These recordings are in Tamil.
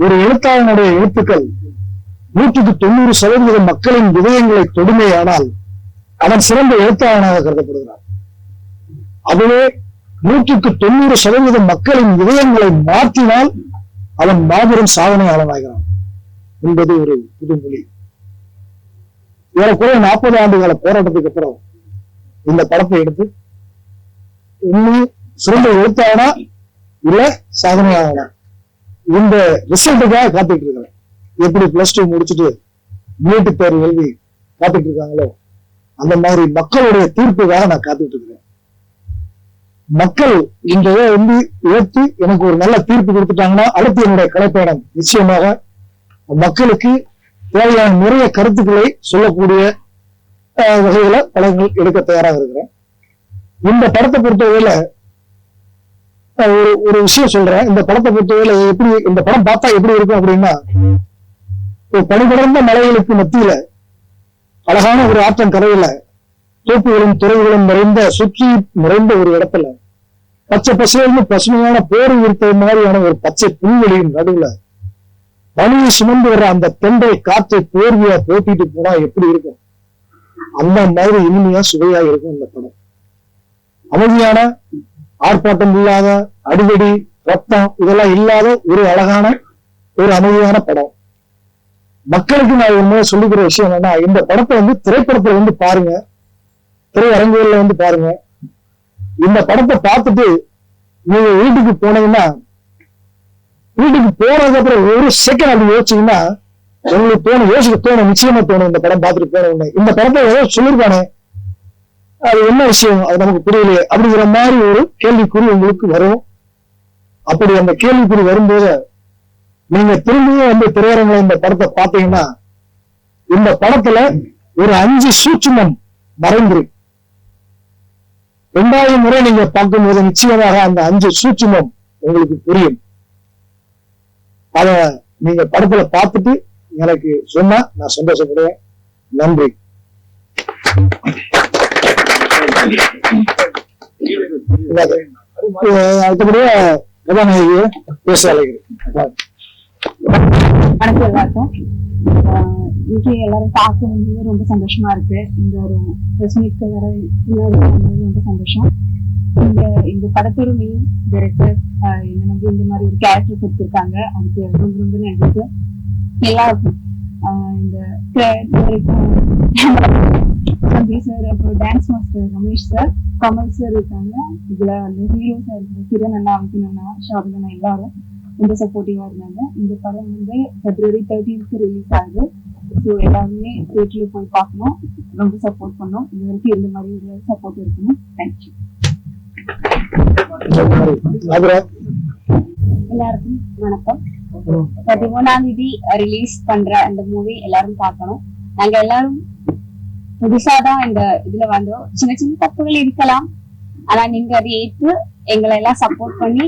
ஒரு எழுத்தாளனுடைய எழுத்துக்கள் 190% மக்களின் இதயங்களை தொடுமையானால் அவன் சிறந்த எழுத்தாளனாக கருதப்படுகிறான். அதுவே 190% மக்களின் இதயங்களை மாற்றினால் அவன் மாபெரும் சாதனையாளனாகிறான் என்பது ஒரு புதுமொழி. ஏறக்குறைய 40 ஆண்டுகால போராட்டத்துக்கு அப்புறம் இந்த படத்தை எடுத்து இன்னும் சிறந்த எழுத்தாளனா இல்ல சாதனையாளனா இந்த ரிசல்ட்டுக்காக காத்துட்டு இருக்கிறேன். எப்படி +2 முடிச்சுட்டு நீட்டு தேர்வு எழுதி காத்துட்டு இருக்காங்களோ அந்த மாதிரி மக்களுடைய தீர்ப்புக்காக நான் காத்துட்டு இருக்கிறேன். மக்கள் இந்த ஏற்று எனக்கு ஒரு நல்ல தீர்ப்பு கொடுத்துட்டாங்கன்னா அடுத்து என்னுடைய கலைப்பயணம் நிச்சயமாக மக்களுக்கு தேவையான நிறைய கருத்துக்களை சொல்லக்கூடிய வகையில படங்கள் எடுக்க தயாராக இருக்கிறேன். இந்த படத்தை பொறுத்தவரையில ஒரு விஷயம் சொல்றேன். இந்த படத்தை பொறுத்தவரையில எப்படி இந்த படம் பார்த்தா எப்படி இருக்கும் அப்படின்னா, பனிபடர்ந்த மலைகளுக்கு மத்தியில அழகான ஒரு ஆற்றங்கரையில தோப்புகளும் துறைகளும் சுற்றி நிறைந்த ஒரு இடத்துல பச்சை பசைன்னு பசுமையான போர் இருப்பது மாதிரியான ஒரு பச்சை புல்வெளியின் நடுவுல பனியை சுமந்து வர்ற அந்த தெண்டை காற்றை போர்வையா போட்டிட்டு போனா எப்படி இருக்கும், அந்த மாதிரி இனிமையா சுவையா இருக்கும் இந்த படம். அமைதியான, ஆர்ப்பாட்டம் இல்லாத, அடிதடி ரத்தம் இதெல்லாம் இல்லாத ஒரு அழகான ஒரு அமைதியான படம். மக்களுக்கு நான் ஒரு முறை சொல்லிக்கிற விஷயம் என்னன்னா, இந்த படத்தை திரைப்படத்துல பாருங்க, திரையரங்குகள்ல பாருங்க. இந்த படத்தை பார்த்துட்டு நீங்க வீட்டுக்கு போனீங்கன்னா, வீட்டுக்கு போனதுக்கு அப்புறம் ஒரு செகண்ட் அப்படி யோசிச்சீங்கன்னா உங்களுக்கு யோசிக்க தோணும், நிச்சயமா தோணும். இந்த படம் பார்த்துட்டு போன இந்த படத்தை ஏதோ சொல்லிருக்கானே, அது என்ன விஷயம், அது நமக்கு புரியலையே அப்படிங்கிற மாதிரி ஒரு கேள்விக்குறி உங்களுக்கு வரும். அப்படி அந்த கேள்விக்குறி வரும்போது நீங்க திரும்பியும் திரையரங்குல இந்த படத்தை பார்த்தீங்கன்னா, இந்த படத்துல ஒரு 5 சூட்சுமம் மறைந்திருக்கு. 2வது முறை நீங்க பார்க்கும்போது நிச்சயமாக அந்த 5 சூட்சுமம் உங்களுக்கு புரியும். அத நீங்க படத்துல பார்த்துட்டு எனக்கு சொன்னா நான் சந்தோஷப்படுவேன். நன்றி. அடுத்தபடியா கதாநாயகிய பேச அழைக்கிறேன். வணக்கம் எல்லாருக்கும். இன்னைக்கு எல்லாரும் பார்க்க முடிஞ்சது ரொம்ப சந்தோஷமா இருக்கு. இந்த ஒரு பிரஸ் மீட்க்கு வர ரொம்ப சந்தோஷம். இந்த படத்தோட மெயின் டைரக்டர் என்ன நம்பி இந்த மாதிரி ஒரு கேரக்டர் கொடுத்திருக்காங்க, அதுக்கு ரொம்ப ரொம்ப நன்றி எல்லாருக்கும். இந்த சந்தீப் சார், அப்புறம் dance master Ramesh sir, Kamal sir இருக்காங்க. இதுல ஹீரோஸா இருக்கிற கிரண் அண்ணா, அமின் அண்ணா, ஷாருக் எல்லாரும் ரொம்ப சப்போர்ட்டிவா இருந்தாங்க. இந்த படம் February 13th ரிலீஸ் ஆகுது. ஸோ எல்லாருமே தியேட்டர்ல போய் பார்க்கணும், ரொம்ப சப்போர்ட் பண்ணணும். இது வரைக்கும் இந்த மாதிரி ஒரு சப்போர்ட் இருக்கணும். தேங்க்யூ. எல்லாருக்கும் வணக்கம். 13ஆம் தேதி ரிலீஸ் பண்ற அந்த மூவி எல்லாரும் பார்க்கணும். நாங்க எல்லாரும் புதுசாதான் இந்த இதுல வந்தோம். சின்ன சின்ன தப்புகள் இருக்கலாம், ஆனா நீங்க அதை ஏற்று எங்களை எல்லாம் சப்போர்ட் பண்ணி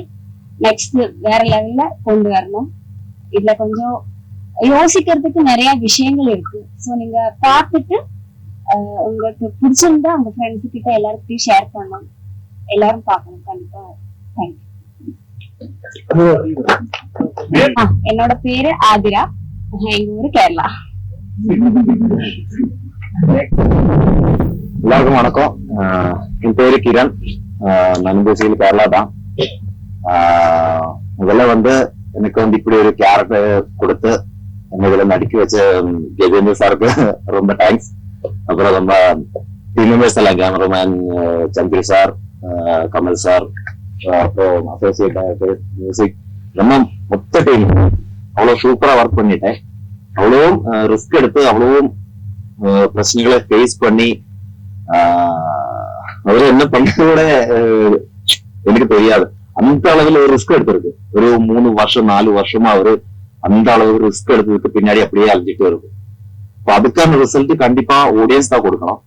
நெக்ஸ்ட் வேற லெவல்ல கொண்டு வரணும். இதுல கொஞ்சம் யோசிக்கிறதுக்கு நிறைய விஷயங்கள் இருக்கு. சோ நீங்க பார்த்துட்டு உங்களுக்கு பிடிச்சிருந்தா உங்க ஃப்ரெண்ட்ஸ் கிட்ட எல்லாருக்கிட்டையும் ஷேர் பண்ணணும். எல்லாரும் பார்க்கணும் கண்டிப்பா. தேங்க்யூ. என்னோட பேரு ஆதிரா, எங்க ஊரு கேரளா. எல்லாருக்கும் வணக்கம். என் பேரு கிரண், நான் பேசிக்கலி கேரளா தான். முதல்ல எனக்கு இப்படி ஒரு கேரக்டர் கொடுத்து என்ன இதுல நடிக்க வச்ச கஜேந்திர சாருக்கு ரொம்ப தேங்க்ஸ். அப்புறம் ரொம்ப டீம் மெம்பர்ஸ் எல்லாம், கேமராமேன் சந்திர சார், கமல் சார், அப்புறம் அசோசியேட் மியூசிக், ரொம்ப மொத்த டீம் அவ்வளவு சூப்பரா ஒர்க் பண்ணிட்டேன். அவ்வளவும் ரிஸ்க் எடுத்து அவ்வளவும் பிரச்சனைகளை ஃபேஸ் பண்ணி அவரு என்ன பண்றது கூட எனக்கு தெரியாது. அந்த அளவுல ஒரு ரிஸ்க் எடுத்திருக்கு. ஒரு 3 வருஷம் 4 வருஷமா அவரு அந்த அளவு ரிஸ்க் எடுத்ததுக்கு பின்னாடி அப்படியே அழிஞ்சிட்டு வருது. இப்போ அதுக்கான ரிசல்ட் கண்டிப்பா ஆடியன்ஸ் தான் கொடுக்கணும்.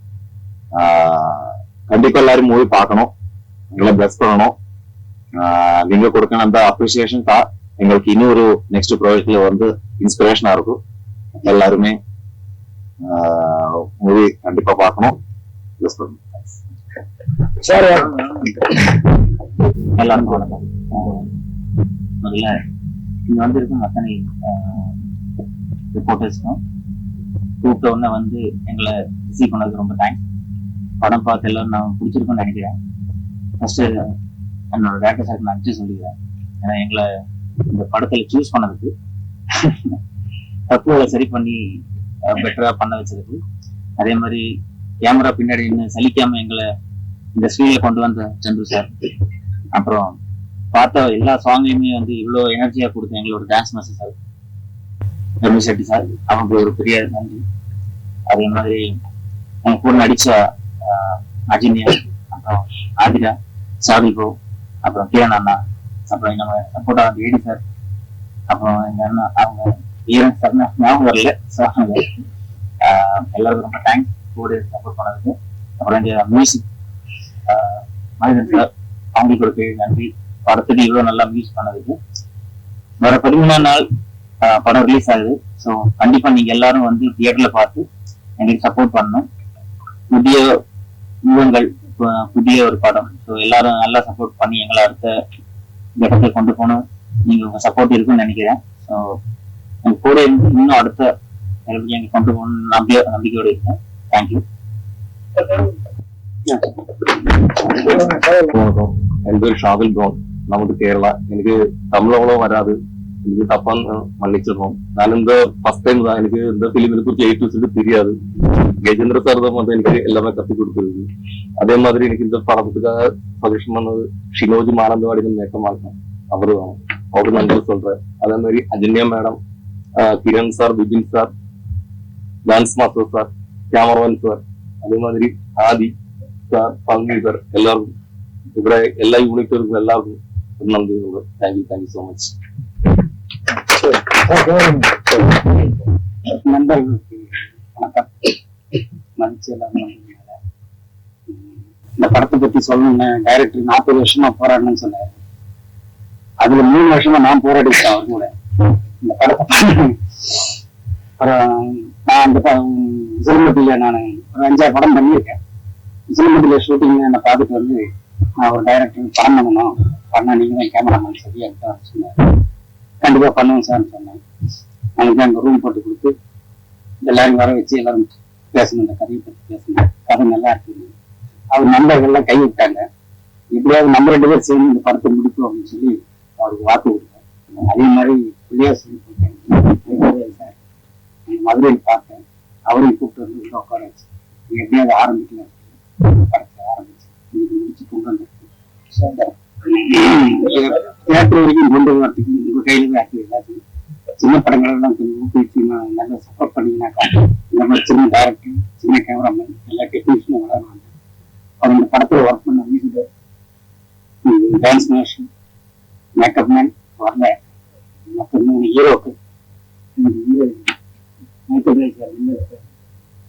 கண்டிப்பா எல்லாரும் மூவி பார்க்கணும், எங்களை பிளஸ் பண்ணணும். நீங்க கொடுக்கணும் அந்த அப்ரிசியேஷன் தான் எங்களுக்கு இன்னொரு நெக்ஸ்ட் ப்ராஜெக்ட்ல இன்ஸ்பிரேஷனா இருக்கும். எல்லாருமே மூவி கண்டிப்பா பார்க்கணும், பிளஸ் பண்ணணும். எல்லாருக்கும் வணக்கம். முதல்ல இங்க வந்திருக்கும் அத்தனை ரிப்போர்ட்டர்ஸ்க்கும் கூப்பிட்ட உடனே வந்து எங்களை ரிசீவ் பண்ணதுக்கு ரொம்ப தேங்க்ஸ். படம் பார்த்து எல்லாரும் நான் பிடிச்சிருக்குன்னு நினைக்கிறேன். ஃபர்ஸ்ட் என்னோட டேரக்டர் சாருக்கு நன்றி சொல்லிக்கிறேன். ஏன்னா எங்களை இந்த படத்துல சூஸ் பண்ணதுக்கு, தப்புகளை சரி பண்ணி பெட்டரா பண்ண வச்சதுக்கு, அதே மாதிரி கேமரா பின்னாடி சலிக்காம எங்களை இந்த ஸ்க்ரீன்ல கொண்டு வந்த சந்துரு சார், அப்புறம் பார்த்த எல்லா சாங்லையுமே வந்து இவ்வளவு எனர்ஜியா கொடுத்த எங்களோட dance master sir Ramesh Chetty sir, அவங்களுக்கு ஒரு பெரிய நன்றி. அதே மாதிரி அவங்க கூட நடிச்ச அஜினியா, அப்புறம் ஆதிரா, சாதிகோ, அப்புறம் கிரண் அண்ணா, அப்புறம் நம்ம சப்போர்ட்டா ஏடி சார், அப்புறம் எங்க அண்ணா அவங்க ஈரன் சார் ஞாபகம் வரல. எல்லாருக்கும் ரொம்ப தேங்க்ஸ் கூட சப்போர்ட் பண்ணதுக்கு. அப்புறம் இந்த மியூசிக் மனிதன் சார், அவங்களுக்கு ஒரு பெரிய நன்றி. படத்துக்கு இவ்வளவு நல்லா மியூசிக் பண்ணதுக்கு. வர 13ஆம் நாள் படம் ரிலீஸ் ஆகுது. ஸோ கண்டிப்பா நீங்க எல்லாரும் வந்து தியேட்டர்ல பார்த்து எங்களுக்கு சப்போர்ட் பண்ணணும். புதிய யுகங்கள், புதிய ஒரு படம். ஸோ எல்லாரும் நல்லா சப்போர்ட் பண்ணி எங்களை அடுத்த இடத்துல கொண்டு போகணும். நீங்க உங்க சப்போர்ட் இருக்குன்னு நினைக்கிறேன். ஸோ எங்க கூட இன்னும் அடுத்த நிலைமைக்கு எங்க கொண்டு போகணும்னு நம்பிக்கையோட இருக்கேன். தேங்க்யூ. என் பேர் ஷாகில் ப்ரௌன், நமது கேரளா. எனக்கு தமிழ் அவ்வளோ வராது, எனக்கு தப்பான்னு மன்னிச்சிடணும். நான் இந்த ஃபர்ஸ்ட் டைம் தான் எனக்கு இந்த பிலிமினை குறித்து A to Z தெரியாது. கஜேந்திர சார் தான் வந்து எனக்கு எல்லாமே கற்றுக் கொடுத்துருக்கு. அதே மாதிரி எனக்கு இந்த படத்துக்காக சஜஷன் பண்ணது ஷினோஜ் மானந்தவாடி மேக்கமாக அவரு தான், அவரு நன்றி சொல்றேன். அதே மாதிரி Ajanya madam, Kiran sir, Vipin sir, dance master sir, cameraman sir, அதே மாதிரி ஆதி சார், பங்கி சார், எல்லாருக்கும் ഇവിടെ എല്ലാ യൂണിറ്റുകൾക്കും എല്ലാവർക്കും നന്ദി. Thank you so much. நண்பர்களுக்கு வணக்கம். மதிச்சு எல்லாரும் இந்த படத்தை பத்தி சொல்லணும்னு டைரக்டர் 40 வருஷமா போராடணும்னு சொன்னாரு. அதுல 3 வருஷமா நான் போராடிட்டேன் அவர் கூட இந்த படத்தை. அப்புறம் நான் அந்த சிலம்பத்தில நான் ஒரு 5-6 படம் பண்ணியிருக்கேன். சிலம்பத்தில ஷூட்டிங் என்னை பார்த்துட்டு வந்து, நான் ஒரு டைரக்டர் படம் பண்ணணும், பண்ணா நீங்க தான் கேமராமேன் சரியா சொன்னாரு. கண்டிப்பா பண்ணுவோம் சார்னு சொன்னேன். அவனுக்கு அங்கே ரூம் போட்டு கொடுத்து எல்லாரும் வர வச்சு எல்லாரும் பேசணும், இந்த கதையை பற்றி பேசணும், கதை நல்லா இருக்கு. அவர் நண்பர்கள்லாம் கை விட்டாங்க. எப்படியாவது நம்ம 2 பேரும் சேர்ந்து இந்த படத்தை முடிக்கும் அப்படின்னு சொல்லி அவருக்கு வாக்கு கொடுத்தேன். அதே மாதிரி பிள்ளையார் சொல்லி போட்டேன் சார், மதுரையில் பார்த்தேன். அவரையும் கூப்பிட்டு வந்து உள்ள உட்கார வச்சு எப்படியாவது ஆரம்பிக்கலாம் படத்தை ஆரம்பிச்சு முடிச்சு கொண்டு வந்துருக்கு. தியேட்டர் வரைக்கும் கொண்டு வரதுக்கு உங்க கையில தான் இருக்கு. எல்லாத்தையும் சின்ன படங்கள் எல்லாம் கொஞ்சம் ஊக்குவிச்சு நல்லா சப்போர்ட் பண்ணீங்கன்னாக்கா இந்த மாதிரி சின்ன டைரக்டர், சின்ன கேமராமேன், எல்லா டெக்னீஷியனும் வளருவாங்க. அவங்க இந்த படத்துல ஒர்க் பண்ண music, dance master, makeup man வரல, மற்ற 3 ஹீரோக்கு,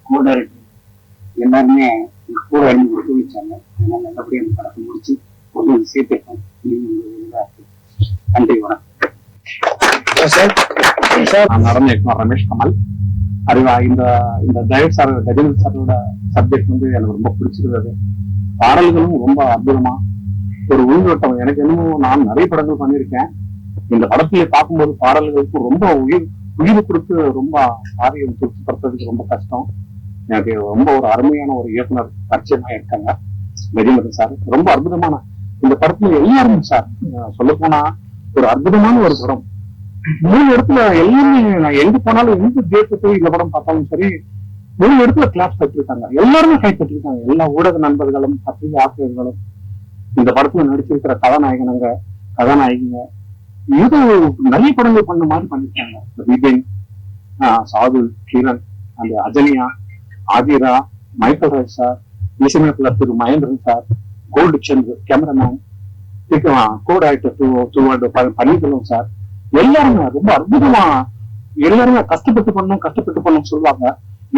கோ டைரக்டர் எல்லாருமே கூட இருந்து ஒத்துழைச்சாங்க. அதனால நல்லபடியாக அந்த படத்தை முடிச்சு கொண்டு வந்து சேர்த்திருக்கோம். நன்றி, வணக்கம். நான் நடன இயக்குனர் ரமேஷ் கமல். அறிவா இந்த டைரக்டர் சார், கஜேந்திர சாரோட சப்ஜெக்ட் வந்து எனக்கு ரொம்ப பிடிச்சிருந்தது. பாடல்களும் ரொம்ப அற்புதமா ஒரு உயிரோட்டம். எனக்கு என்னமோ நான் நிறைய படங்கள் பண்ணியிருக்கேன். இந்த படத்திலே பார்க்கும்போது பாடல்களுக்கு ரொம்ப உயிர் கொடுத்து ரொம்ப காரியம் திருப்திப்படுத்துறதுக்கு ரொம்ப கஷ்டம். எனக்கு ரொம்ப ஒரு அருமையான ஒரு இயக்குனர் பரிச்சயமா இருக்காங்க கஜேந்திர சார். ரொம்ப அற்புதமான இந்த படத்துல எல்லாருமே சார் சொல்ல போனா ஒரு அற்புதமான ஒரு படம். 3 இடத்துல எல்லாமே, நான் எங்க போனாலும் எந்த தேசத்துல இந்த படம் பார்த்தாலும் சரி 3 இடத்துல கிளாஸ் கட்டிருக்காங்க. எல்லாருமே கை கட்டிருக்காங்க. எல்லா ஊடக நண்பர்களும், பத்திரிகை ஆசிரியர்களும் இந்த படத்துல நடிச்சிருக்கிற கதாநாயகிங்க ஏதோ நிறைய படங்கள் பண்ண மாதிரி பண்ணிருக்காங்க. விபின், சாதுல், கிரண், அந்த அஜனியா, ஆதிரா, மைக்கேல் ராஜ் சார், இசையமைப்புல திரு மகேந்திரன் சார், கோல்டு Chandra cameraman, co-director Panneerselvam sir, எல்லாருமே ரொம்ப அற்புதமா, எல்லாருமே கஷ்டப்பட்டு பண்ணணும் சொல்லுவாங்க.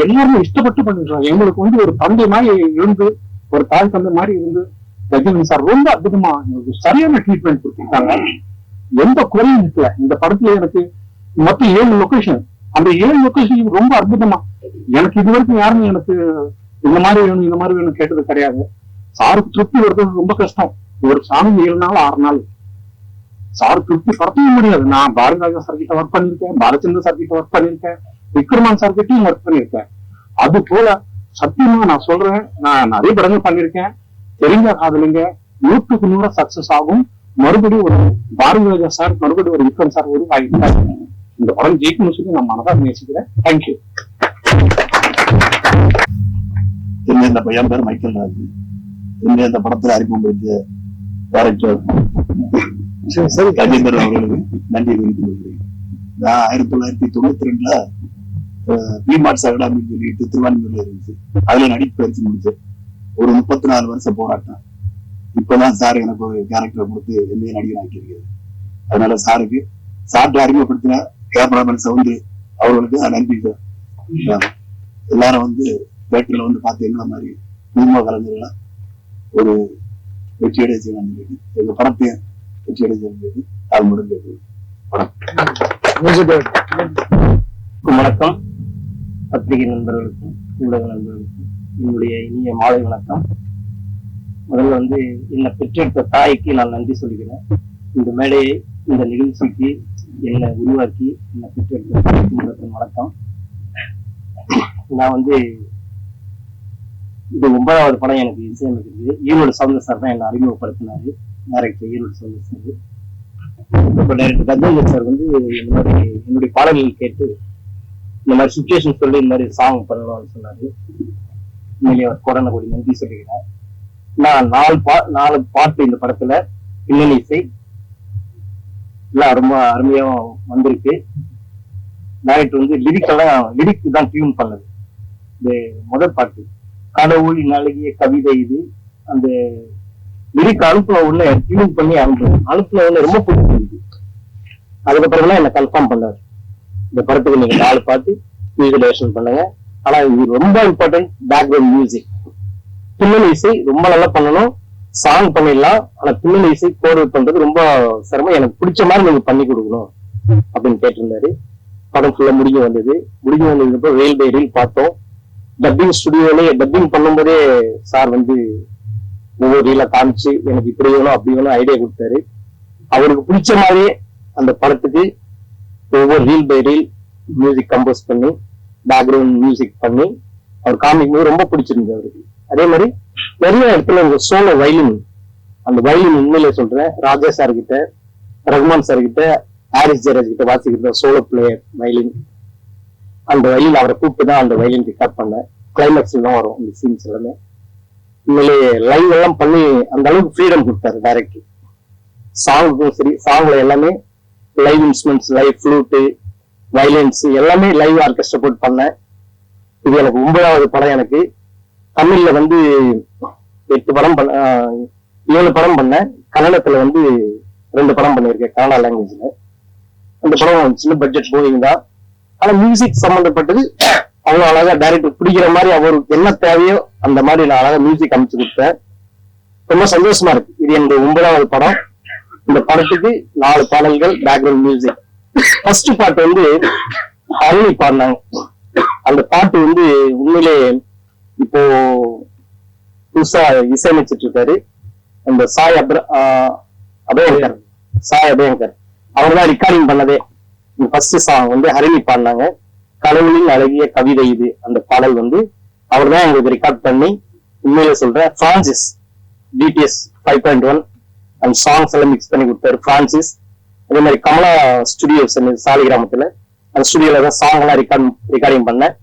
எல்லாருமே இஷ்டப்பட்டு பண்ணிடுறாங்க. எங்களுக்கு வந்து ஒரு தந்தை மாதிரி இருந்து, ஒரு தாய் தந்தை மாதிரி இருந்து கஜேந்திரன் சார் ரொம்ப அற்புதமா எங்களுக்கு சரியான ட்ரீட்மெண்ட் கொடுத்துருக்காங்க. எந்த குறையும் இருக்கல. இந்த படத்துல எனக்கு மொத்தம் 7 லொகேஷன். அந்த 7 லொகேஷன் ரொம்ப அற்புதமா, எனக்கு இது வரைக்கும் யாருமே எனக்கு இந்த மாதிரி வேணும் கேட்டது கிடையாது. சாருக்கு திருப்தி வருது ரொம்ப கஷ்டம். ஒரு சாமி 7 நாள் 6 நாள் சார் திருப்தி படுத்தவே முடியாது. நான் பாரதிராஜா சார் கிட்ட ஒர்க் பண்ணிருக்கேன், பாலச்சந்திர சார் கிட்ட ஒர்க் பண்ணிருக்கேன், விக்ரமான் சார் கிட்டையும் ஒர்க் பண்ணிருக்கேன். அது போல சத்தியமா நான் சொல்றேன், நான் நிறைய படங்கள் பண்ணிருக்கேன். தெரிஞ்ச காதலிங்க 100க்கு 100 சக்சஸ் ஆகும். மறுபடியும் ஒரு பாரதிராஜா சார், மறுபடியும் ஒரு விக்ரம் சார் ஒரு இந்த படம் ஜெயிக்கணும்னு சொல்லி நான் மனதா நேசிக்கிறேன். தேங்க்யூ. இந்த பையன் பேர் மைக்கேல் ராஜ். இந்த படத்துல அறிமுகப்படுத்திய டைரக்டர் கஜேந்திரன் அவர்களுக்கு நன்றி தெரிவித்துக் கொள்கிறேன். நான் 1992 பிமார்ட்ஸ் அகாடமின்னு சொல்லிட்டு திருவான்மையூர்ல இருந்துச்சு. அதுல நடிப்பு பயிற்சி முடிச்சேன். ஒரு 34 வருஷம் போராட்டம். இப்பதான் சார் எனக்கு ஒரு கேரக்டரை கொடுத்து என்னைய நடிகர் ஆக்கியிருக்காரு. அதனால சார்ட்ட அறிமுகப்படுத்தின கேமராமேன் சவுந்து அவர்களுக்கு நன்றி சார். எல்லாரும் வந்து தேட்டர்ல வந்து பார்த்து எங்களை மாதிரி சினிமா கலைஞர்கள்லாம் ஒரு வெற்றியடைய செய்யலாம் சொல்லிட்டு எங்க படத்தையும் வெற்றியடைய செய்ய அது முடிஞ்சது. வணக்கம். பத்திரிகை நண்பர்களுக்கும் ஊடக நண்பர்களுக்கும் என்னுடைய இனிய மாலை வணக்கம். முதல்ல வந்து என்னை பெற்றெடுத்த தாய்க்கு நான் நன்றி சொல்லிக்கிறேன். இந்த மேடையை, இந்த நிகழ்ச்சிக்கு என்னை உருவாக்கி என்னை பெற்றெடுத்த தாய்க்கு முதல் வணக்கம். நான் வந்து இது 9வது படம் எனக்கு இசையமைக்கிறது. ஈரோடு சவுந்தர் சார் தான் என்னை அறிமுகப்படுத்தினாரு. Director Erode Soundar sir. இப்போ டைரக்டர் கஜேந்திரன் சார் வந்து இந்த மாதிரி என்னுடைய பாடல்கள் கேட்டு இந்த மாதிரி சுச்சுவேஷன் சொல்லி இந்த மாதிரி சாங் பண்ணணும்னு சொன்னாரு. உண்மையிலேயே அவர் கோடான கோடி நன்றி சொல்லிக்கிறேன். நான் 4 பாட்டு இந்த படத்துல பின்னணி இசை எல்லாம் ரொம்ப அருமையா வந்திருக்கு. டைரக்டர் வந்து லிரிக் தான் டியூன் பண்ணது. இந்த முதல் பாட்டு கடவுளின் அழகிய கவிதை இது. அந்த லிரிக் அனுப்புன உடனே டியூன் பண்ணி அனுப்புன உடனே ரொம்ப பிடிச்சிருக்கு. அதுக்கப்புறம் தான் என்ன கன்ஃபார்ம் பண்ணாரு, இந்த படத்துக்கு நீங்க 4 பாட்டு மியூசிகேஷன் பண்ணுங்க. ஆனா இது ரொம்ப இம்பார்ட்டன்ட், பேக்ரவுண்ட் மியூசிக். பின்னணி இசை ரொம்ப நல்லா பண்ணணும். சாங் பண்ணிடலாம், ஆனா பின்னணி இசை கோர்வை பண்றது ரொம்ப சிரமம். எனக்கு பிடிச்ச மாதிரி நீங்க பண்ணி கொடுக்கணும் அப்படின்னு கேட்டிருந்தாரு. படம் ஃபுல்லா முடிஞ்சு வந்ததுக்கு ரீல் பை ரீல் பார்த்தோம். டப்பிங் ஸ்டுடியோல டப்பிங் பண்ணும்போதே சார் வந்து ஒவ்வொரு ரீலா காமிச்சு எனக்கு இப்படி வேணும் அப்படி வேணும் ஐடியா கொடுத்தாரு. அவருக்கு பிடிச்ச மாதிரியே அந்த படத்துக்கு ஒவ்வொரு reel by reel music compose பண்ணி பேக்ரவுண்ட் மியூசிக் பண்ணி அவர் காமிக்கும் போது ரொம்ப பிடிச்சிருந்தது அவருக்கு. அதே மாதிரி நிறைய இடத்துல ஒரு சோலோ வயலின், அந்த வயலின் உண்மையிலே சொல்றேன், ராஜா சார் கிட்ட, ரகுமான் சார் கிட்ட, ஹாரிஸ் ஜெயராஜ் கிட்ட வாசிக்கிற சோலோ பிளேயர் வயலின். அந்த வயலின் அவரை கூப்பிட்டு தான் அந்த வயலின் ரெக்கார்ட் பண்ணேன். கிளைமேக்ஸ்ல தான் வரும் இந்த சீன்ஸ் எல்லாமே. உண்மையிலே லைவ் எல்லாம் பண்ணி அந்த அளவுக்கு ஃப்ரீடம் கொடுத்தாரு டைரக்டர். சாங்குக்கும் சரி, சாங்ல எல்லாமே live instruments, live flute, violins எல்லாமே லைவ் ஆர்கெஸ்ட்ரா போட்டு பண்ணேன். இது எனக்கு 9வது படம். எனக்கு தமிழ்ல வந்து 7 படம் பண்ணேன். கன்னடத்துல வந்து 2 படம் பண்ணியிருக்கேன் கன்னடா லாங்குவேஜ்ல. அந்த படம் சின்ன பட்ஜெட் மூவிங் தான். ஆனா மியூசிக் சம்பந்தப்பட்டது அவ்வளவு அழகா டைரக்டர் பிடிக்கிற மாதிரி அவருக்கு என்ன தேவையோ அந்த மாதிரி நான் அழகா மியூசிக் அமைச்சு கொடுத்தேன். ரொம்ப சந்தோஷமா இருக்கு. இது என்னுடைய 9வது படம். இந்த படத்துக்கு 4 பாடல்கள் பேக்ரவுண்ட் மியூசிக். ஃபர்ஸ்ட் பாட்டு வந்து ஹரிணி பாடினாங்க. அந்த பாட்டு வந்து உண்மையிலே இப்போ புதுசா இசையமைச்சிட்டு இருக்காரு அந்த சாய் அபயங்கர். அவர் தான் ரெக்கார்டிங் பண்ணதே. ஃபர்ஸ்ட் சாங் வந்து ஹரிணி பாடினாங்க. கடவுளின் அழகிய கவிதை இது. அந்த பாடல் வந்து அவர் தான் எங்களுக்கு ரெக்கார்ட் பண்ணி, உண்மையில சொல்றேன், பிரான்சிஸ் டிடிஎஸ் 5.1 அந்த சாங்ஸ் எல்லாம் மிக்ஸ் பண்ணி கொடுத்தாரு பிரான்சிஸ். அதே மாதிரி கமலா ஸ்டுடியோஸ் சாலி கிராமத்துல அந்த ஸ்டுடியோல தான் சாங் எல்லாம் ரெக்கார்டிங் பண்ணேன்.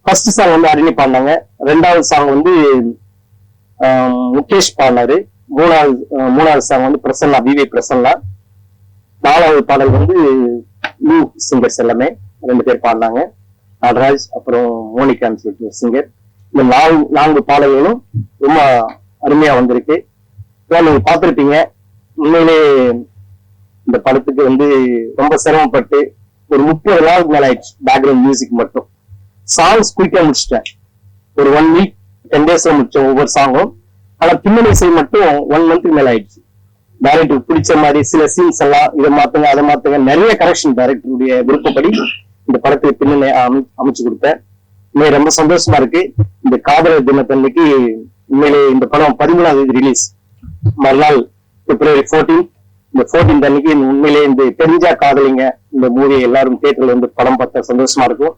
ஃபர்ஸ்ட் சாங் வந்து ஹரிணி பாடினாங்க. 2வது சாங் வந்து முகேஷ் பாடினாரு. 3வது சாங் வந்து பிரசன்னா, விவி பிரசன்னா. 4வது பாடல் வந்து நியூ சிங்கர்ஸ் எல்லாமே 2 பேர் பாடினாங்க. நடராஜ் அப்புறம் மோனிகான்னு சொல்லிட்டு சிங்கர். இந்த 4 பாடல்களும் ரொம்ப அருமையா வந்திருக்கு. நீங்க பார்த்திருப்பீங்க. உண்மையிலே இந்த படத்துக்கு வந்து ரொம்ப சிரமப்பட்டு ஒரு 30 நாளுக்கு மேல ஆயிடுச்சு பேக்ரவுண்ட் மியூசிக் மட்டும். சாங்ஸ் குயிக்கா முடிச்சிட்டேன். ஒரு 1 வீக் 10 டேஸ்ல முடிச்சோம் ஒவ்வொரு சாங்கும். ஆனா பின்னணி இசை மட்டும் 1 மந்த்துக்கு மேல ஆயிடுச்சு. டைரக்டருக்கு பிடிச்ச மாதிரி சில சீன்ஸ் எல்லாம் இதை மாத்துங்க அதை மாத்துங்க, நிறைய கரெக்ஷன் டைரக்டருடைய விருப்பப்படி இந்த படத்துக்கு பின்னணி அமைச்சு கொடுத்தேன். உண்மையை ரொம்ப சந்தோஷமா இருக்கு. இந்த காதலர் தினத்தன்னைக்கு உண்மையிலே இந்த படம் 13ஆம் தேதி ரிலீஸ். மறுநாள் February 14 இந்த 14th அன்னைக்கு உண்மையிலேயே இந்த தெரிஞ்சா காதலிங்க இந்த மூவி எல்லாரும் தியேட்டர்ல வந்து படம் பார்த்தா சந்தோஷமா இருக்கும்.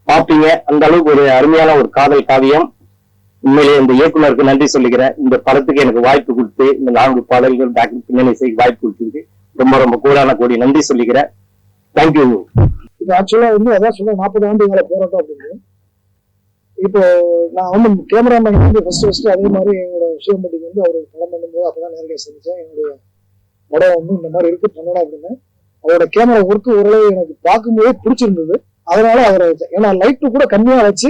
பார்ப்பீங்க. அந்த அளவுக்கு ஒரு அருமையான ஒரு காதல் காவியம். உண்மையிலேயே இந்த இயக்குனருக்கு நன்றி சொல்லிக்கிறேன். இந்த படத்துக்கு எனக்கு வாய்ப்பு கொடுத்து இந்த 4 பாடல்கள் பின்னணி இசைக்கு வாய்ப்பு கொடுத்ததுக்கு ரொம்ப ரொம்ப கோடி நன்றி சொல்லிக்கிறேன். தேங்க்யூ. இப்போ ஆக்சுவலா வந்து அதான் சொல்ல 40 ஆண்டுகளை போராட்டம் அப்படின்னு. இப்போ நான் வந்து கேமராமேன் வந்து ஃபர்ஸ்ட் அதே மாதிரி என்னோட விஷயம்பட்டிக்கு வந்து அவர் படம் பண்ணும்போது அப்பதான் நேரடியாக சந்திச்சேன். என்னுடைய படம் வந்து இந்த மாதிரி இருக்கு பண்ணணும் அப்படின்னு. அவரோட கேமரா ஒர்க்கு ஓரளவு எனக்கு பார்க்கும்போதே பிடிச்சிருந்தது. அதனால அவரை வச்சேன். ஏன்னா லைட்டு கூட கம்மியா வச்சு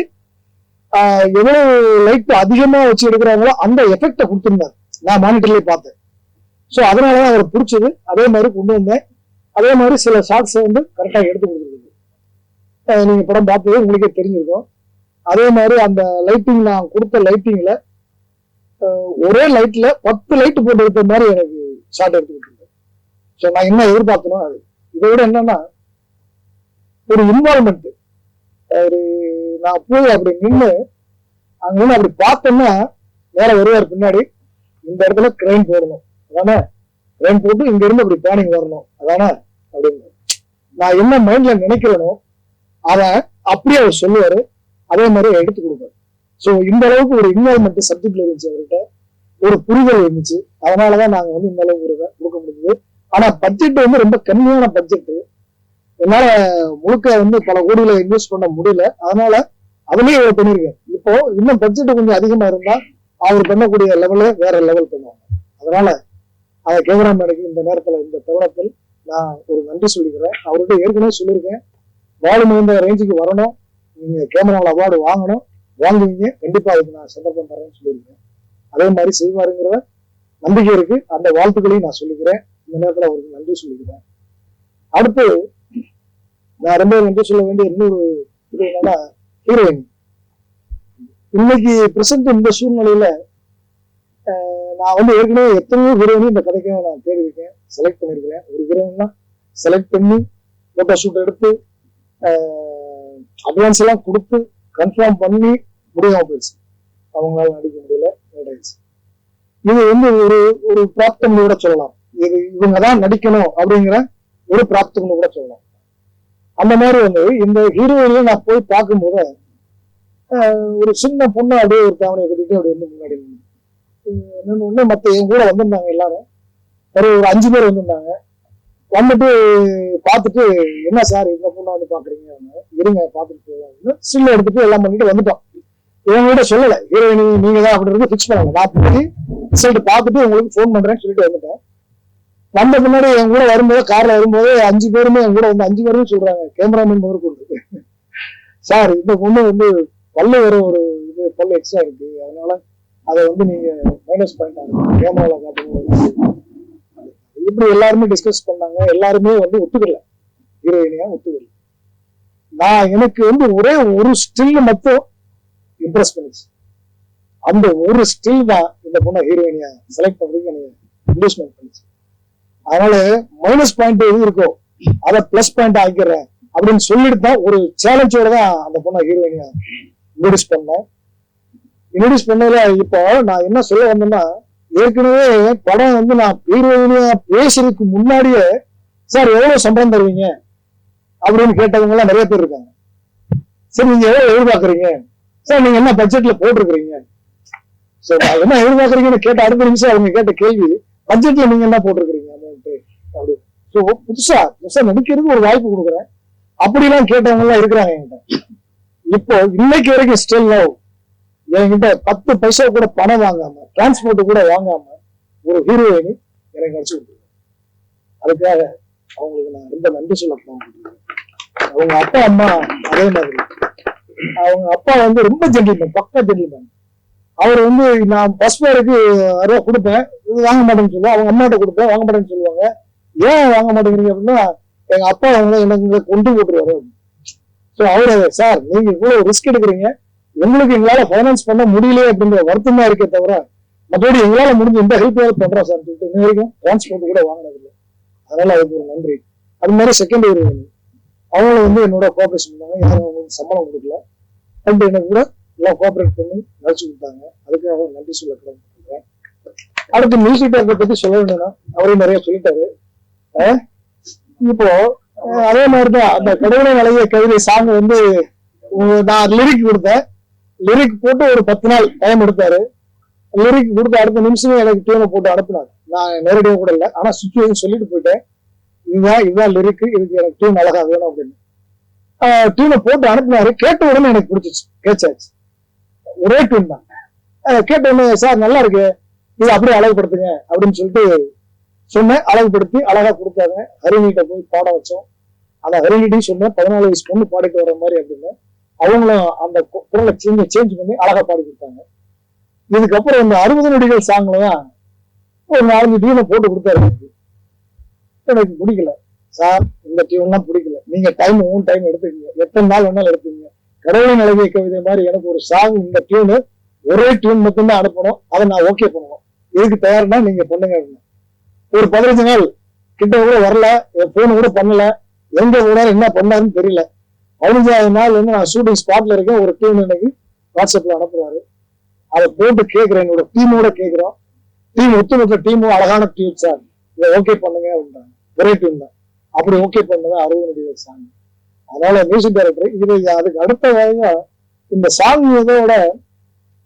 எவ்வளவு லைட் அதிகமா வச்சு எடுக்கிறாங்களோ அந்த எஃபெக்டை கொடுத்துருந்தாரு. நான் மானிட்டர்லயே பார்த்தேன். ஸோ அதனாலதான் அவரை பிடிச்சது. அதே மாதிரி கொண்டு வந்தேன். அதே மாதிரி சில ஷார்ட்ஸை வந்து கரெக்டா எடுத்து கொடுத்துருக்கு. நீங்க படம் பார்த்தது உங்களுக்கே தெரிஞ்சிருக்கும். அதே மாதிரி அந்த லைட்டிங் நான் கொடுத்த லைட்டிங்ல ஒரே லைட்ல 10 லைட் போட்டு எடுத்த மாதிரி எனக்கு ஷார்ட் எடுத்து கொடுத்துருக்கேன். ஸோ நான் என்ன எதிர்பார்த்தனோ அது. இதை விட என்னன்னா ஒரு இன்வால்மெண்ட். ஒரு நான் போய் அப்படி நின்று அங்க நின்று அப்படி பார்த்தோம்னா வேற வருவார் பின்னாடி, இந்த இடத்துல கிரைன் போடணும் அதானே, கிரைன் போட்டு இங்க இருந்து அப்படி பேனிங் வரணும் அதானே அப்படின்னு நான் என்ன மைண்ட்ல நினைக்கிறேனோ அதை அப்படியே அவர் சொல்லுவாரு. அதே மாதிரி எடுத்து கொடுப்பாரு. ஸோ இந்த அளவுக்கு ஒரு இன்வால்மெண்ட் சப்ஜெக்ட்ல இருந்துச்சு அவர்கிட்ட, ஒரு புரிதல் இருந்துச்சு. அதனாலதான் நாங்க வந்து இந்த அளவுக்கு கொடுக்க முடிஞ்சது. ஆனா பட்ஜெட் வந்து ரொம்ப கம்மியான பட்ஜெட். என்னால முழுக்க வந்து பல கோடியில இன்வெஸ்ட் பண்ண முடியல. அதனால அதுலயே பண்ணிருக்கேன். இப்போ இன்னும் பட்ஜெட் கொஞ்சம் அதிகமா இருந்தா அவர் பண்ணக்கூடிய லெவல்ல வேற லெவல் பண்ணுவாங்க. அதனால அதை கேமராமேனுக்கு இந்த நேரத்துல இந்த தருணத்தில் நான் ஒரு நன்றி சொல்லிக்கிறேன். அவர்கிட்ட ஏற்கனவே சொல்லியிருக்கேன், வாழும் இந்த ரேஞ்சுக்கு வரணும், நீங்க கேமராவில் அவார்டு வாங்கணும், வாங்குவீங்க, கண்டிப்பா அதுக்கு நான் சந்தர்ப்பம் தரேன்னு சொல்லியிருக்கேன். அதே மாதிரி செய்வாருங்கிற நம்பிக்கை இருக்கு. அந்த வாழ்த்துக்களையும் நான் சொல்லிக்கிறேன். இந்த நேரத்துல அவருக்கு நன்றி சொல்லிக்கிறேன். அடுத்து நான் ரொம்ப நன்றி சொல்ல வேண்டிய இன்னொரு இது என்னன்னா ஹீரோயின். இன்னைக்கு பிரசன்ட் இந்த சூழ்நிலையில நான் வந்து ஏற்கனவே எத்தனையோ ஹீரோயினும் இந்த கதைக்காக நான் தேடி இருக்கேன், செலக்ட் பண்ணிருக்கிறேன். ஒரு ஹீரோயின்லாம் செலக்ட் பண்ணி போட்டோ ஷூட் எடுத்து அட்வான்ஸ் எல்லாம் கொடுத்து கன்ஃபார்ம் பண்ணி முடியாம போயிடுச்சு. அவங்களால நடிக்க முடியல, ஆயிடுச்சு. இது வந்து ஒரு பிராப்தம்னு கூட சொல்லலாம். இது இவங்கதான் நடிக்கணும் அப்படிங்கிற ஒரு பிராப்தம்னு கூட சொல்லலாம். அந்த மாதிரி வந்து இந்த ஹீரோயின்ல நான் போய் பார்க்கும்போது ஒரு சின்ன பொண்ணு அப்படியே ஒரு தாவணியை கட்டிட்டு அப்படி வந்து முன்னாடி நின்று மத்த என் கூட வந்திருந்தாங்க எல்லாரும். ஒரு 5 பேர் வந்திருந்தாங்க. வந்துட்டு பார்த்துட்டு என்ன சார் இந்த பொண்ணை வந்து பாக்குறீங்க, இருங்க பார்த்துட்டு போவாங்க, ஸ்டில் எடுத்துட்டு எல்லாம் பண்ணிட்டு வந்துட்டோம். இவங்க கூட சொல்லல ஹீரோயின் நீங்க தான் அப்படின்றது பிக்ஸ் பண்ணல. நான் போய் ரிசல்ட் பார்த்துட்டு உங்களுக்கு ஃபோன் பண்றேன்னு சொல்லிட்டு வந்துட்டேன். வந்த பின்னாடி என் கூட வரும்போது கார்ல வரும்போது 5 பேருமே என் கூட வந்து 5 பேருமே சொல்றாங்க, கேமராமேன் முதல் கொடுத்து, சார் இந்த பொண்ணு வந்து பல்லு வர ஒரு இது பல்லு எக்ஸ்ட்ரா இருக்கு, அதனால அதை வந்து நீங்க மைனஸ் பாயிண்ட் ஆகும் கேமரால காட்டுங்க. இப்படி எல்லாருமே டிஸ்கஸ் பண்ணாங்க. எல்லாருமே வந்து ஒத்துக்கல, ஹீரோயினியா ஒத்துக்கல. நான் எனக்கு வந்து ஒரே ஒரு ஸ்டில் மட்டும் இம்ப்ரெஸ் பண்ணிச்சு. அந்த ஒரு ஸ்டில் தான் இந்த பொண்ணை ஹீரோயினியா செலக்ட் பண்றதுக்கு எனக்கு இன்வெஸ்ட்மெண்ட் பண்ணிச்சு. அதனால மைனஸ் பாயிண்ட் எது இருக்கோ அதை பிளஸ் பாயிண்ட் ஆக்கிறேன் அப்படின்னு சொல்லிட்டு தான் ஒரு சேலஞ்சோட தான் அந்த பொண்ணை ஹீரோயினியா இன்ட்ரோடியூஸ் பண்ணேன். இன்ட்ரோடியூஸ் பண்ணதுல இப்போ நான் என்ன சொல்ல வந்தேன்னா, ஏற்கனவே படம் வந்து நான் ஹீரோயினியா பேசுறதுக்கு முன்னாடியே சார் எவ்வளவு சம்பளம் தருவீங்க அப்படின்னு கேட்டவங்க எல்லாம் நிறைய பேர் இருக்காங்க. சரி நீங்க எவ்வளவு எதிர்பார்க்கறீங்க சார், நீங்க என்ன பட்ஜெட்ல போட்டிருக்கிறீங்க, சரி நான் என்ன எதிர்பார்க்கறீங்கன்னு கேட்ட அடுத்த நிமிஷம் அவங்க கேட்ட கேள்வி பட்ஜெட்ல நீங்க என்ன போட்டிருக்கிறீங்க அமௌண்ட் அப்படி. ஸோ புதுசா நடிக்கிறதுக்கு ஒரு வாய்ப்பு கொடுக்குறேன் அப்படிலாம் கேட்டவங்க எல்லாம் இருக்கிறாங்க என்கிட்ட. இப்போ இன்னைக்கு வரைக்கும் ஸ்டில் நவ் என்கிட்ட 10 பைசா கூட பணம் வாங்காம, டிரான்ஸ்போர்ட் கூட வாங்காம ஒரு ஹீரோயினி எனக்கு நடிச்சு கொடுத்துருக்கேன். அதுக்காக அவங்களுக்கு நான் ரொம்ப நன்றி சொல்ல போறேன். அவங்க அப்பா அம்மா அதே மாதிரி. அவங்க அப்பா வந்து ரொம்ப ஜென்டில்மேன், பக்கா ஜென்டில்மேன். அவர் வந்து நான் பஸ் பேருக்கு 6 ரூபா கொடுப்பேன், வாங்க மாட்டேன்னு சொல்லுவேன். அவங்க அம்மாட்ட கொடுப்பேன், வாங்க மாட்டேன்னு சொல்லுவாங்க. ஏன் வாங்க மாட்டேங்கிறீங்க அப்படின்னா எங்க அப்பா அவங்க எனக்கு கொண்டு போட்டுருவாரு. ஸோ அவரு சார் நீங்க இவ்வளவு ரிஸ்க் எடுக்கிறீங்க, உங்களுக்கு எங்களால பைனான்ஸ் பண்ண முடியல அப்படிங்கிற வருத்தமா இருக்கே தவிர மற்றபடி எங்களால முடிஞ்ச இந்த ஹெல்ப் பண்றோம் சார் சொல்லிட்டு இன்ன வரைக்கும் டிரான்ஸ்போர்ட் கூட வாங்கினதில்லை. அதனால அதுக்கு ஒரு நன்றி. அது மாதிரி செகண்ட் இயர் அவங்களும் வந்து என்னோட கோஆபரேஷன் பண்ணாங்க. யாரும் அவங்களுக்கு சம்பளம் கொடுக்கல, பட் எனக்கு கூட எல்லாம் கோஆபரேட் பண்ணி நடிச்சு கொடுத்தாங்க. அதுக்காக நன்றி சொல்ல கடமைப்பட்டிருக்கேன். அடுத்து மியூசிக் டைரக்டரை பத்தி சொல்ல வேண்டியதான், அவரையும் நிறைய சொல்லிட்டாரு. இப்போ அதே மாதிரிதான் அந்த கடவுளை வளைய கவிதை சாங் வந்து நான் லிரிக் கொடுத்தேன். லிரிக் போட்டு ஒரு 10 நாள் டைம் எடுத்தாரு. லிரிக் கொடுத்த அடுத்த நிமிஷமே எனக்கு டியூனை போட்டு அனுப்பினாரு. நான் நேரடியாக கூட இல்லை, ஆனா சுச்சுவேஷன் சொல்லிட்டு போயிட்டேன், இதுதான் லிரிக், இதுக்கு எனக்கு டியூன் அழகா வேணும் அப்படின்னு. டியூனை போட்டு அனுப்பினாரு. கேட்ட உடனே எனக்கு பிடிச்சிச்சு, கேட்சாச்சு. ஒரே டியூன் தான். கேட்ட உடனே சார் நல்லா இருக்கு, இது அப்படியே அழகுபடுத்துங்க அப்படின்னு சொல்லிட்டு சொன்னேன். அழகுபடுத்தி அழகா கொடுத்தாங்க. ஹரிணிகிட்ட போய் பாட வச்சோம். அந்த ஹரிணிட்டையும் சொன்னேன் 14 வயசு பொண்ணு பாடிட்டு வர மாதிரி அப்படின்னு. அவங்களும் அந்த குரலை சேஞ்ச் பண்ணி அழகா பாடி கொடுத்தாங்க. இதுக்கப்புறம் இந்த 60 நொடிகள் சாங்ல தான் ஒரு 4 டியூனை போட்டு கொடுத்தாரு. எனக்கு பிடிக்கல சார், இந்த டியூன்லாம் பிடிக்கல, நீங்க உன் டைம் எடுத்துக்கீங்க, எத்தனை நாள் வேணாலும் எடுத்துக்கீங்க. கடவுளின் அழகிய கவிதை மாதிரி எனக்கு ஒரு சாங், இந்த டியூனு ஒரே டியூன் மட்டும்தான் அனுப்பணும், அதை நான் ஓகே பண்ணணும், இதுக்கு தயார்னா நீங்க பண்ணுங்க. ஒரு 15 நாள் கிட்ட கூட வரல, என் போன் கூட பண்ணல, எங்க போனாலும் என்ன பண்ணாருன்னு தெரியல. 15வது நாள் வந்து நான் ஷூட்டிங் ஸ்பாட்ல இருக்கேன், ஒரு டியூன் எனக்கு வாட்ஸ்அப்ல அனுப்புறாரு. அதை போட்டு கேட்கிறேன், என்னோட டீமோட கேட்கிறோம். டீம் ஒத்துமொத்த டீமும் அழகான டியூன் சார், இதை ஓகே பண்ணுங்க அப்படின்றாங்க. ஒரே டியூன் தான், அப்படி ஓகே பண்ணதான் 60 நொடிகள் சாங். அதனால மியூசிக் டைரக்டர் இது அதுக்கு அடுத்த வகையா இந்த சாங் இதோட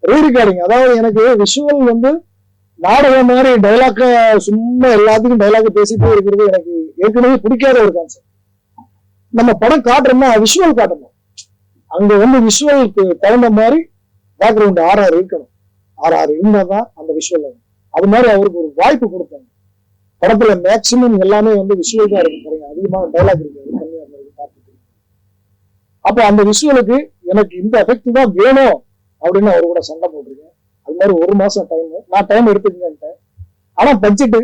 ரீரிகார்டிங், அதாவது எனக்கு விஷுவல் வந்து நாடகம் மாதிரி டைலாக்க சும்மா எல்லாத்துக்கும் டைலாக் பேசிட்டே இருக்கிறது எனக்கு ஏற்கனவே பிடிக்காத ஒரு கான்செப்ட். நம்ம படம் காட்டுறோம்னா விஷுவல் காட்டணும், அங்க வந்து விஷுவலுக்கு தகுந்த மாதிரி பேக்ரவுண்ட் RR இருக்கணும். RR இருந்தாதான் அந்த விஷுவல். அது மாதிரி அவருக்கு ஒரு வாய்ப்பு கொடுத்தாங்க. படத்துல மேக்சிமம் எல்லாமே வந்து விஷுவல் தான் இருக்கு, அதிகமாக டைலாக் இருக்காது, கம்மியா பார்த்துட்டு. அப்ப அந்த விஷுவலுக்கு எனக்கு இந்த எஃபெக்ட் தான் வேணும் அப்படின்னு அவரு கூட சண்டை போட்டிருக்கேன். அது மாதிரி 1 மாசம் டைம் நான் டைம் எடுத்துக்கேன்ட்டேன். ஆனா பட்ஜெட்டு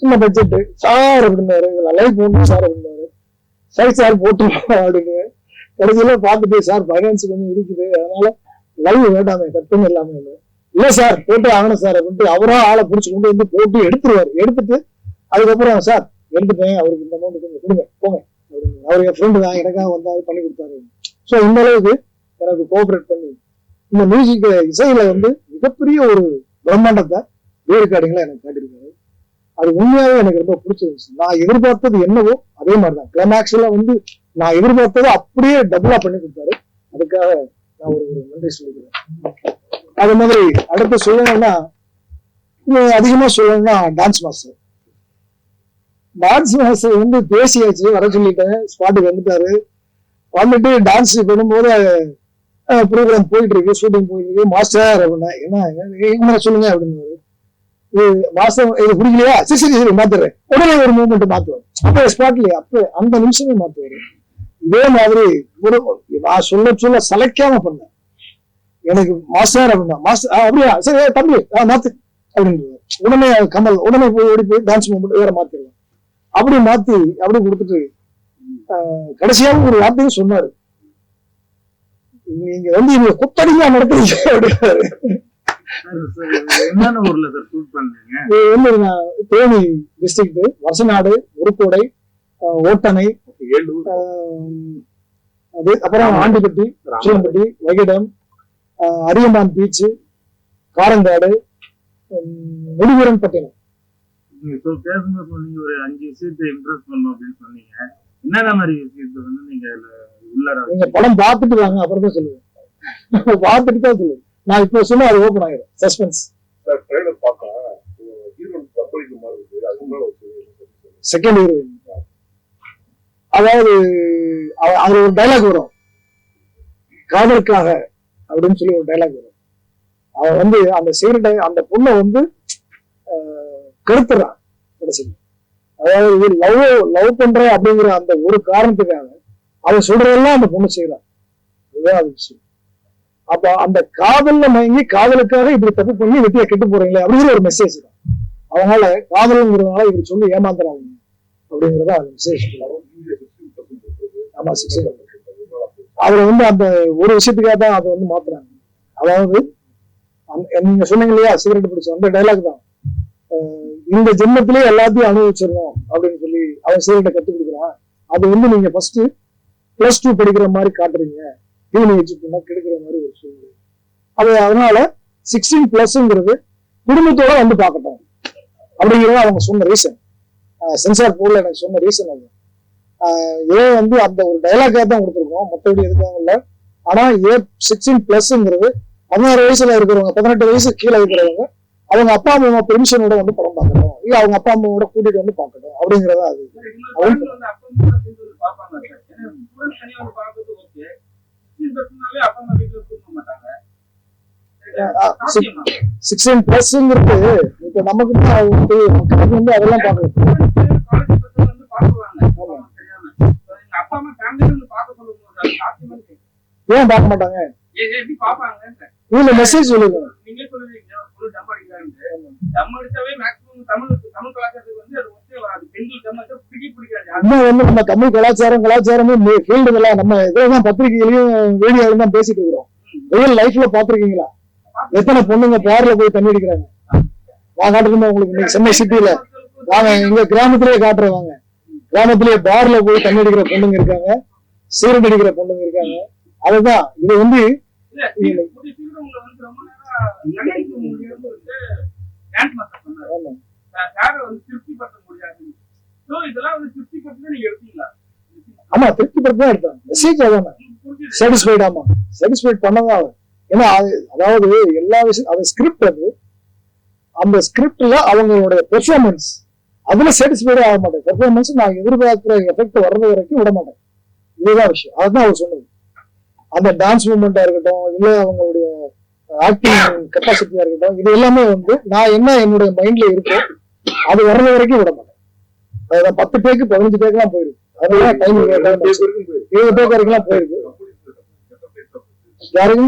சின்ன பட்ஜெட்டு சார் அப்படின்னாரு, லைவ் போடணும் சார் அப்படின்னாரு. சரி சார் போட்டுருவோம் அப்படின்னு கடைசியில பார்த்துட்டு சார் ஃபைனான்ஸ் கொஞ்சம் இருக்குது, அதனால லைவ் வேண்டாமே கட்டணும் எல்லாமே இல்ல சார் போட்டு ஆகணும் சார் அப்படின்ட்டு அவரா ஆளை பிடிச்சி கொண்டு வந்து போட்டு எடுத்துருவாரு. எடுத்துட்டு அதுக்கப்புறம் சார் எடுத்துட்டேன், அவருக்கு இந்த அமௌண்ட் கொஞ்சம் கொடுங்க போங்க அப்படின்னு. அவர் என் ஃப்ரெண்டு தான், எனக்காக வந்தாரு, பண்ணி கொடுத்தாரு. ஸோ இந்த அளவுக்கு எனக்கு கோஆபரேட் பண்ணி இந்த மியூசிக் இசையில வந்து மிகப்பெரிய ஒரு பிரம்மாண்டத்தை ரீரெக்கார்டிங்ல எனக்கு காட்டியிருக்காரு. அது உண்மையாவே எனக்கு ரொம்ப பிடிச்சிருந்துச்சு. நான் எதிர்பார்த்தது என்னவோ அதே மாதிரிதான் கிளைமேக்ஸ்ல வந்து நான் எதிர்பார்த்ததை அப்படியே டபுளா பண்ணி கொடுத்தாரு. அதுக்காக நான் ஒரு நன்றி சொல்லிக்கிறேன். அது மாதிரி அடுத்து சொல்லணும்னா அதிகமா சொல்லணும்னா டான்ஸ் மாஸ்டர். டான்ஸ் மாஸ்டர் வந்து பேசியாச்சு, வர சொல்லிட்டேன், ஸ்பாட்டுக்கு வந்துட்டாரு. வந்துட்டு டான்ஸ் பண்ணும்போது ப்ரோக்ராம் போயிட்டு இருக்கு, ஷூட்டிங் போயிட்டு இருக்கு. மாஸ்டர் அப்படின்னா என்ன சொல்லுங்க அப்படின்னு. மாஸ்டர் இது பிடிக்கலையா, சரி மாத்துறேன், உடனே ஒரு மூவ்மெண்ட் மாத்துவார். அப்ப ஸ்பாட்லயே அப்ப அந்த நிமிஷமே மாத்துவாரு. இதே மாதிரி ஒரு நான் சொல்ல சளைக்காம பண்ணேன். எனக்கு மாஸ்டர் அப்படின்னா மாஸ்டர் அப்படியா சரி தம்பி மாத்து அப்படின்னு உடனே கமல் உடனே போய் ஓடி போய் டான்ஸ் மூவ்மெண்ட் வேற மாத்திடுவேன். அப்படி மாத்தி அப்படி கொடுத்துட்டு கடைசியாக ஒரு வார்த்தையும் சொன்னாரு, நீங்க வந்து இவங்க குத்தடியா நடத்துறீங்க அப்படின்னாரு. என்னென்ன ஊர்ல சார் ஷூட் பண்ணீங்க? தேனி டிஸ்ட்ரிக்ட், வருசநாடு, உருக்கோடை, ஓட்டனை, அது அப்புறம் ஆண்டிப்பட்டி, சூலம்பட்டி, வைகடம், அரியமான் பீச், காரங்காடு, முடிவீரன் பட்டினம். நீங்க பேசும்போது சொன்னீங்க ஒரு 5 விஷயத்தை இம்ப்ரெஸ் பண்ணணும் அப்படின்னு சொன்னீங்க. என்னென்ன மாதிரி விஷயத்தை வந்து நீங்க நீங்க படம் பார்த்துட்டு வாங்க, அப்புறம் தான் சொல்லுவேன். பார்த்துட்டு தான் சொல்லுவேன். நான் இப்ப சொன்னா அது ஓபன் ஆகிடும். சஸ்பென்ஸ். செகண்ட் ஹீரோயின், அதாவது அதுல ஒரு டைலாக் வரும், காதலுக்காக அப்படின்னு சொல்லி ஒரு டைலாக் வரும். அவன் வந்து அந்த சீரடை அந்த பொண்ணை வந்து கருத்துறான் கடைசி. அதாவது லவ் பண்ற அப்படிங்கிற அந்த ஒரு காரணத்துக்காக அவன் சொல்றதெல்லாம் அந்த பொண்ணு செய்யறான். அதுதான் அது விஷயம். அப்ப அந்த காதல்ல மயங்கி காதலுக்காக இப்படி தப்பு பண்ணி வெட்டியா கெட்டு போறீங்களே அப்படிங்கிற ஒரு மெசேஜ் தான். அதனால காதலுங்கிறதுனால இப்படி சொல்லி ஏமாந்துறாங்க அப்படிங்கறத அந்த மெசேஜ். ஆமா, அதுல வந்து அந்த ஒரு விஷயத்துக்காக தான் அதை வந்து மாத்துறாங்க. அதாவது நீங்க சொன்னீங்க இல்லையா சிகரெட் பிடிச்ச அந்த டைலாக் தான், இந்த ஜென்மத்திலேயே எல்லாத்தையும் அனுபவிச்சிடணும் அப்படின்னு சொல்லி அவன் சிகரெட்டை கத்துக் கொடுக்குறான். அது வந்து நீங்க ஃபர்ஸ்ட் +2 படிக்கிற மாதிரி காட்டுறீங்க, டீனேஜ் கெடுக்கிற மாதிரி ஒரு சூழ்நிலை. அது அதனால 16+ங்கிறது குடும்பத்தோட வந்து பார்க்கட்டும் அப்படிங்கிறது அவங்க சொன்ன ரீசன். சென்சார் போர்டில் எனக்கு சொன்ன ரீசன் அது. ஏன் வந்து அந்த ஒரு டைலாக்காக தான் கொடுத்துருக்கோம், மற்றபடி எதுக்காக இல்லை. ஆனா A16+ங்கிறது 16 வயசுல இருக்கிறவங்க, 18 வயசு கீழே இருக்கிறவங்க அவங்க அப்பா அம்மா பெர்மிஷனோட வந்து படம் பார்க்கணும், இல்ல அவங்க அப்பா அம்மாவோட கூட்டிட்டு வந்து பார்க்கணும் அப்படிங்கிறதா அது.16+ங்கிறது இப்ப நமக்கு வந்து மக்களுக்கு வந்து அதெல்லாம் பார்க்கணும். ஏன் பார்க்க மாட்டாங்க? இதுல மெசேஜ் சொல்லுங்க. நம்ம தமிழ் கலாச்சாரமே ஃபீல்டுலாம் நம்ம இதெல்லாம் பத்திரிகையிலையும் வீடியோலையும் தான் பேசிட்டு இருக்கிறோம். ரியல் லைஃப்ல பாத்திருக்கீங்களா? எத்தனை பொண்ணுங்க பார்ல போய் தண்ணி அடிக்கிறாங்க? நான் காட்டுறேன் உங்களுக்கு. சென்னை சிட்டியில நாங்க எங்க கிராமத்திலேயே காட்டுறேன். வாங்க, கிராமத்திலேயே பார்ல போய் தண்ணி அடிக்கிற பொண்ணுங்க இருக்காங்க, சீரட் அடிக்கிற பொண்ணுங்க இருக்காங்க. அதுதான் இது வந்து ஆமா திருப்திப்படுத்தி எடுத்தாங்க. மெசேஜ் அதானே சாட்டிஸ்ஃபைட். ஆமா சாட்டிஸ்ஃபைட் பண்ணதான். ஏன்னா அதாவது எல்லா விஷயம் அது ஸ்கிரிப்ட், அது அந்த ஸ்கிரிப்ட்ல அவங்களுடைய பெர்ஃபார்மன்ஸ் அதுல சாட்டிஸ்ஃபைடே ஆக மாட்டேன். பெர்ஃபார்மன்ஸ் நான் எதிர்பார்க்கிற எஃபெக்ட் வர்றது வரைக்கும் விட மாட்டேன். இதுதான் விஷயம். அதுதான் அவர் சொன்னது. அந்த டான்ஸ் மூமெண்டா இருக்கட்டும், இல்ல அவங்களுடைய ஆக்டிங் கெப்பாசிட்டியா இருக்கட்டும், இது எல்லாமே வந்து நான் என்ன என்னுடைய மைண்ட்ல இருக்கோ அது வர்றது வரைக்கும் விட மாட்டேன். அதான் 10 டேக்கு 15 டேக்கெல்லாம் போயிருக்கு. அதெல்லாம் டைம் 20 டேக் வரைக்கும் போயிருக்கு. யாருங்க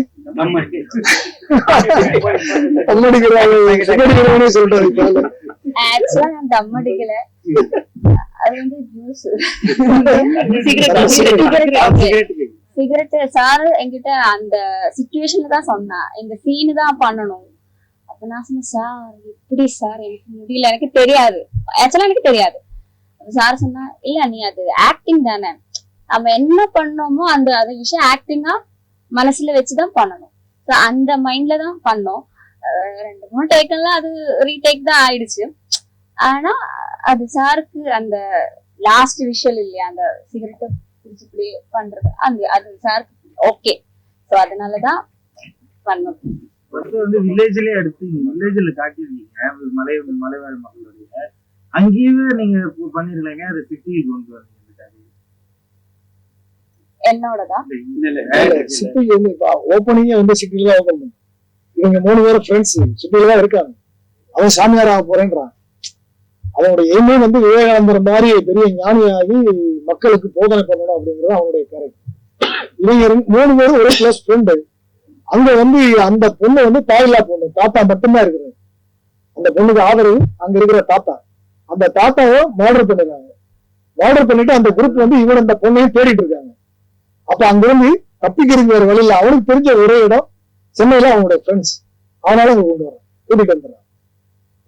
சொல்லிட்டு ஆக்சுவலா நான் தம் அடிக்கல, அது வந்து ஜூஸ் சிகரெட். சார் என்கிட்ட அந்த சிச்சுவேஷன்ல தான் சொன்னா, இந்த சீனு தான் பண்ணணும். அப்ப நான் சொன்னேன், சார் எப்படி சார் எனக்கு முடியல, எனக்கு தெரியாது, ஆக்சுவலா எனக்கு தெரியாது. சார் சொன்னா, இல்ல நீ அது ஆக்டிங் தானே, நம்ம என்ன பண்ணோமோ அந்த அது விஷயம் ஆக்டிங்கா மனசுல வச்சுதான் பண்ணணும். அந்த மைண்ட்ல தான் பண்ணோம். 2-3 டேக்கெல்லாம் அது ரீடேக் தான் ஆயிடுச்சு. ஆனா அது சாருக்கு அந்த லாஸ்ட் விஷயம் இல்லையா, அந்த சிகரெட்டை பிடிச்சு பிடி பண்றது, அது சாருக்கு ஓகே. சோ அதனாலதான் பண்ணோம். வந்து வில்லேஜ்லயே எடுத்து வில்லேஜ்ல காட்டிருக்கீங்க, மலைவாழ் மக்களுடைய அங்கேயே நீங்க பண்ணிருக்கீங்க. அது சிட்டிக்கு கொண்டு வரீங்க. என்னோடதான் ஓப்பனிங்கே வந்து சிட்டில தான் ஓபன். இவங்க 3 பேரும் ஃப்ரெண்ட்ஸ் சிட்டில தான் இருக்காங்க. அவன் சாமியார் ஆக போறேன்றான். அவனுடைய எய்மே வந்து விவேகானந்தர் மாதிரி பெரிய ஞானியாகி மக்களுக்கு போதனை பண்ணணும் அப்படிங்கிறது அவனுடைய கேரக்டர். இவங்க 3 பேரும் ஒரே கிளாஸ் ஃப்ரெண்டு. அங்க வந்து அந்த பொண்ணு வந்து தாயில்லா பொண்ணு, தாத்தா மட்டும்தான் இருக்கிறது. அந்த பொண்ணுக்கு ஆதரவு அங்க இருக்கிற தாத்தா. அந்த தாத்தாவை மர்டர் பண்ணிருக்காங்க. மர்டர் பண்ணிட்டு அந்த குரூப் வந்து இவன் அந்த பொண்ணையும் தேடிட்டு இருக்காங்க. அப்ப அங்கிருந்து தப்பிக்கிறதுக்கு வேற வழியில அவனுக்கு தெரிஞ்ச ஒரே இடம் சென்னையில அவனுடைய ஃப்ரெண்ட்ஸ். அதனால அவங்க கொண்டு வரான், கூட்டிட்டு வந்துடுறான்.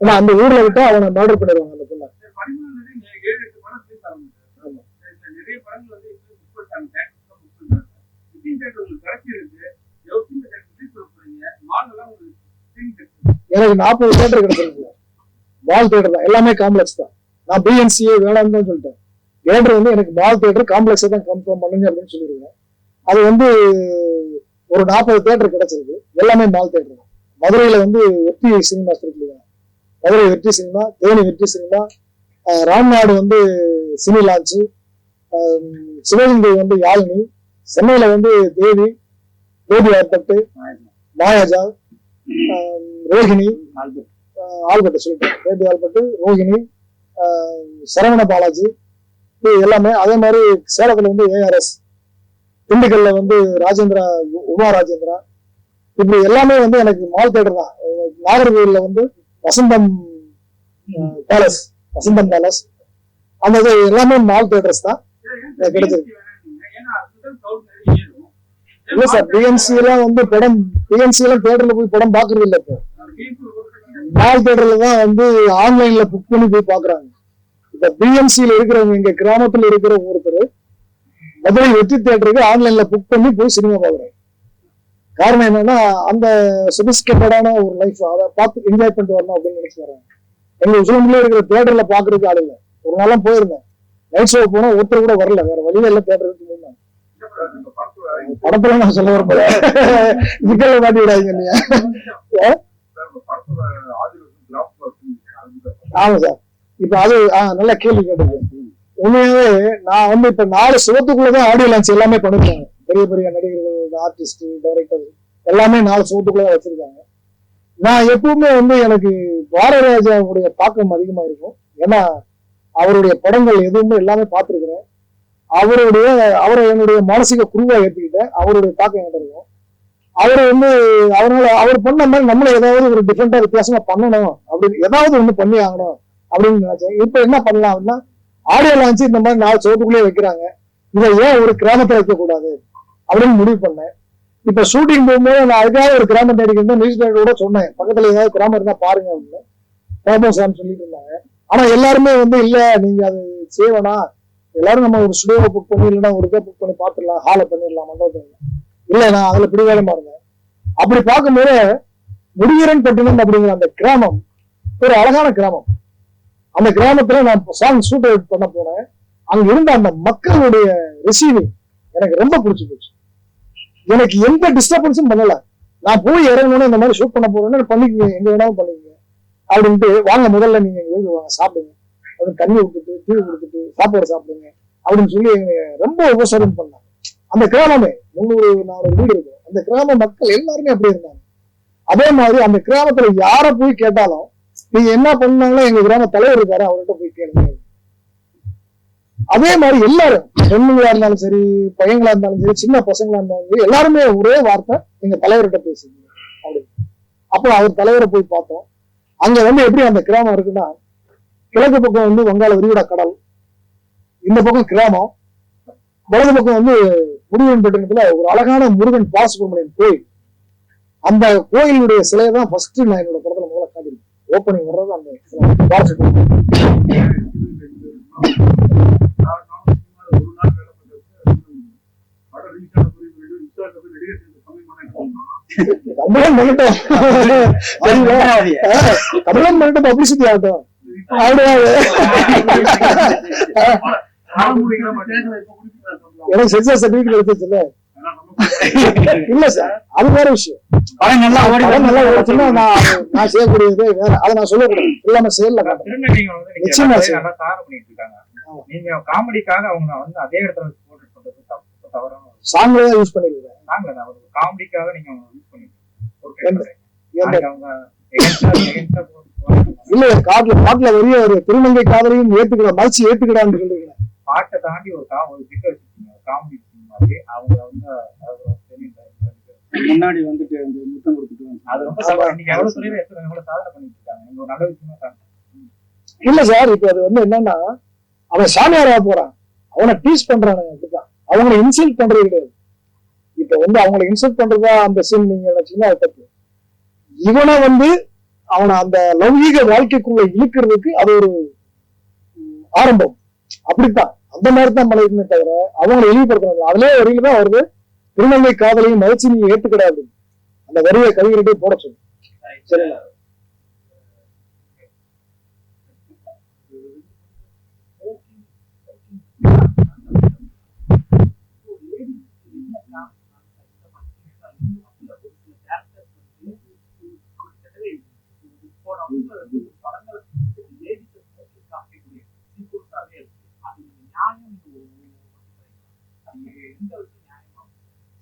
ஏன்னா அந்த ஊர்ல விட்டு அவனை மர்டர் பண்ணிடுவாங்க அந்த பொண்ணை. எனக்கு 40 தியேட்டர் கிடைச்சிருக்கு. மால் தியேட்டர் தான், எல்லாமே காம்ப்ளெக்ஸ் தான். நான் BNCA வேணாம்னு தான் சொல்லிட்டேன். தியேட்டர் வந்து எனக்கு மால் தியேட்டர் காம்ப்ளெக்ஸ் தான் கன்ஃபார்ம் பண்ணுங்க அப்படின்னு சொல்லிருக்கேன். அது வந்து ஒரு 40 தியேட்டர் கிடைச்சிருக்கு, எல்லாமே மால் தியேட்டர் தான். மதுரையில வந்து வெற்றி சினிமா இருக்கு, மதுரை வெற்றி சினிமா, தேனி வெற்றி சினிமா, ராம்நாடு வந்து சினி லான்ச்சு, சிவகங்கை வந்து யாழினி, சென்னையில வந்து தேவி ஆர்பட்டு, மாயாஜா, ரோஹிணி ஆல்பட்டு சொல்லிட்டேன், தேவி ஆல்பட்டு, ரோஹிணி, சரவண பாலாஜி, இது எல்லாமே. அதே மாதிரி சேலத்துல வந்து ARS, திண்டுக்கல்ல வந்து ராஜேந்திரா, உமா ராஜேந்திரா, இப்படி எல்லாமே வந்து எனக்கு மால் தியேட்டர் தான். நாகர்கோவில்ல வந்து வசந்தம் பேலஸ், அந்த எல்லாமே மால் தியேட்டர்ஸ் தான் கிடைச்சிருக்கு. இல்ல சார், BNC எல்லாம் வந்து படம், BNC எல்லாம் தியேட்டர்ல போய் படம் பாக்குறது இல்ல. இப்போ மால் தியேட்டர்ல தான் வந்து ஆன்லைன்ல புக் பண்ணி போய் பாக்குறாங்க. இப்ப BNCல இருக்கிறவங்க, இங்க கிராமத்துல இருக்கிற ஒருத்தர் மதுரை வெற்றி தியேட்டருக்கு ஆன்லைன்ல புக் பண்ணி போய் சினிமா பாக்குறாங்க. காரணம் என்னன்னா அந்த சொபிஸ்டிகேட்டடான ஒரு லைஃப் அதை பார்த்து என்ஜாய் பண்ணிட்டு வரணும் அப்படின்னு நினைச்சு வர்றாங்க. எங்க உசிலம்புல இருக்கிற தியேட்டர்ல பாக்குறதுக்கு ஆள் இல்லை. ஒரு நாளும் போயிருந்தேன், நைட் ஷோ போனா ஒருத்தர் கூட வரல, வேற வழியில எல்லாம் தியேட்டருக்கு முன்னாடி படத்துல நான் சொல்ல வரப்போல இதுக்கெல்லாம் மாட்டி விடாதீங்க இல்லையா. ஆமா சார், இப்ப அது நல்ல கேள்வி கேட்டது. உண்மையாவே நான் வந்து இப்ப 4 சுவத்துக்குள்ளதான் ஆடியோ லான்ச் எல்லாமே பண்ணிருக்காங்க. பெரிய பெரிய நடிகர்கள், ஆர்டிஸ்ட், டைரக்டர் எல்லாமே 4 சுவத்துக்குள்ளதான் வச்சிருக்காங்க. நான் எப்பவுமே வந்து எனக்கு பாரதிராஜாவுடைய தாக்கம் அதிகமா இருக்கும். ஏன்னா அவருடைய படங்கள் எதுவுமே எல்லாமே பார்த்திருக்கிறேன். அவரை என்னுடைய மானசீக குருவா ஏற்றுக்கிட்டேன். அவருடைய தாக்கம் என்கிட்ட இருக்கும். அவரை வந்து அவர் பண்ண மாதிரி நம்மள ஏதாவது ஒரு டிஃப்ரெண்டா வித்தியாசமா பண்ணணும் அப்படின்னு ஏதாவது ஒண்ணு பண்ணி ஆகணும் அப்படின்னு நினைச்சேன். இப்ப என்ன பண்ணலாம் அப்படின்னா, ஆடியோ லான்ச் இந்த மாதிரி 4 சோத்துக்குள்ளேயே வைக்கிறாங்க, இதை ஏன் ஒரு கிராமத்துல வைக்கக்கூடாது அப்படின்னு முடிவு பண்ணேன். இப்ப ஷூட்டிங் போகும்போது நான் அதுக்காக ஒரு கிராமம் தேடிக்கிட்டு நியூஸ் கூட சொன்னேன், பக்கத்துல ஏதாவது கிராமம் இருந்தா பாருங்க அப்படின்னு சார் சொல்லிட்டு இருந்தாங்க. ஆனா எல்லாருமே வந்து இல்ல நீங்க அது செய்வனா, எல்லாரும் நம்ம ஒரு ஸ்டுடியோவை புக் பண்ணி இல்லைன்னா ஒரு இதை புக் பண்ணி பாத்துடலாம், ஹாலை பண்ணிடலாம், மண்டபத்தில் இல்ல நான் அதுல பிடிவாதமா இருந்தேன். அப்படி பார்க்கும்போது முடிகரன் பட்டினம் அப்படிங்கிற அந்த கிராமம் ஒரு அழகான கிராமம். அந்த கிராமத்துல நான் சாங் ஷூட் அவுட் பண்ண போனேன். அங்க இருந்த அந்த மக்களுடைய ரிசீவிங் எனக்கு ரொம்ப பிடிச்சி போச்சு. எனக்கு எந்த டிஸ்டர்பன்ஸும் பண்ணல. நான் போய் இறங்கணும், இந்த மாதிரி ஷூட் பண்ண போறேன்னு பண்ணிக்குங்க, எங்க வேணாலும் பண்ணிக்கங்க அப்படின்ட்டு, வாங்க முதல்ல நீங்க எங்க வீடு வாங்க சாப்பிடுங்க, அப்படின்னு தண்ணி விட்டுட்டு டீ கொடுத்துட்டு சாப்பாடு சாப்பிடுங்க அப்படின்னு சொல்லி எங்க ரொம்ப உபசரம் பண்ணாங்க. அந்த கிராமமே 300-400 வீடு இருக்கு. அந்த கிராம மக்கள் எல்லாருமே அப்படி இருந்தாங்க. அதே மாதிரி அந்த கிராமத்துல யார போய் கேட்டாலும் நீங்க என்ன பண்ணாங்களோ எங்க கிராம தலைவர் இருக்காரு, அவர்கிட்ட போய் கேளுங்க. அதே மாதிரி எல்லாரும் பெண்ணுங்களா இருந்தாலும் சரி, பையங்களா இருந்தாலும் சரி, சின்ன பசங்களா இருந்தாலும் சரி, எல்லாருமே ஒரே வார்த்தை எங்க தலைவர்கிட்ட பேசுங்க அப்படின்னு. அப்போ அவர் தலைவரை போய் பார்த்தோம். அங்க வந்து எப்படி அந்த கிராமம் இருக்குன்னா, கிழக்கு பக்கம் வந்து வங்காள விரிகுடா கடல், இந்த பக்கம் கிராமம், வலது பக்கம் வந்து முருகன் பட்டினத்துல ஒரு அழகான முருகன் பாலசுப்ரமணியன் கோயில். அந்த கோயிலுடைய சிலையை தான் ஃபர்ஸ்ட் நான் என்னோட படத்துல முதல்ல காட்டிருக்கேன். ஓப்பனிங் வர்றது அந்த பாலசுப்ரமணியன். பப்ளிசிட்டி ஆகட்டும். எனக்கு சென்சார் சர்டிபிகேட் கிடைச்சிருச்சுல்ல. இல்ல சார், அது வேற விஷயம். நல்லா ஓடுச்சுன்னா நான் செய்யக்கூடியது வேற, அதை நான் சொல்லக்கூடாது. இல்லாம செயல்ல நிச்சயமா நீங்க காமெடிக்காக அவங்க வந்து அதே இடத்துல போட்டு சொல்றது தவறான சாங்ல யூஸ் பண்ணிருக்கேன். காமெடிக்காக நீங்க யூஸ் பண்ணிருக்கீங்க. இல்ல பாட்டுல வெளியே ஒரு திருநங்கை காதலையும் ஏத்துக்கிட மதிச்சு ஏத்துக்கிடான்னு சொல்றீங்க. பாட்டை தாண்டி ஒரு திட்ட வச்சிருக்கீங்க, காமெடி மாதிரி. அவங்க வந்து முன்னாடி வந்துட்டு அந்த முத்தம் கொடுத்துட்டு அது ரொம்ப நீங்க எவ்வளவு சொல்லி எவ்வளவு சாதனை பண்ணிட்டு இருக்காங்க. நீங்க ஒரு நல்ல விஷயமா இல்ல சார். இப்ப அது வந்து என்னன்னா, அவன் சாமியாரா போறான், அவனை டீஸ் பண்றானுங்க, அப்படிதான். அவங்களை இன்சல்ட் பண்றது கிடையாது. இப்ப வந்து அவங்களை இன்சல்ட் பண்றதா அந்த சீன் நீங்க நினைச்சீங்கன்னா அது தப்பு. இவனை வந்து அவனை அந்த லௌகீக வாழ்க்கைக்குள்ள இழுக்கிறதுக்கு அது ஒரு ஆரம்பம். அப்படித்தான், அந்த மாதிரி தான் மலைக்குமே தவிர அவங்களை இழிவுபடுத்துறாங்க. அதுலயே வரியில தான் வருது, திருநங்கை காதலையும் மதிச்சு நீ ஏத்துக்கிடாது, அந்த வரியை கவிஞர்கிட்டே போட சொல்லு. சரிங்களா?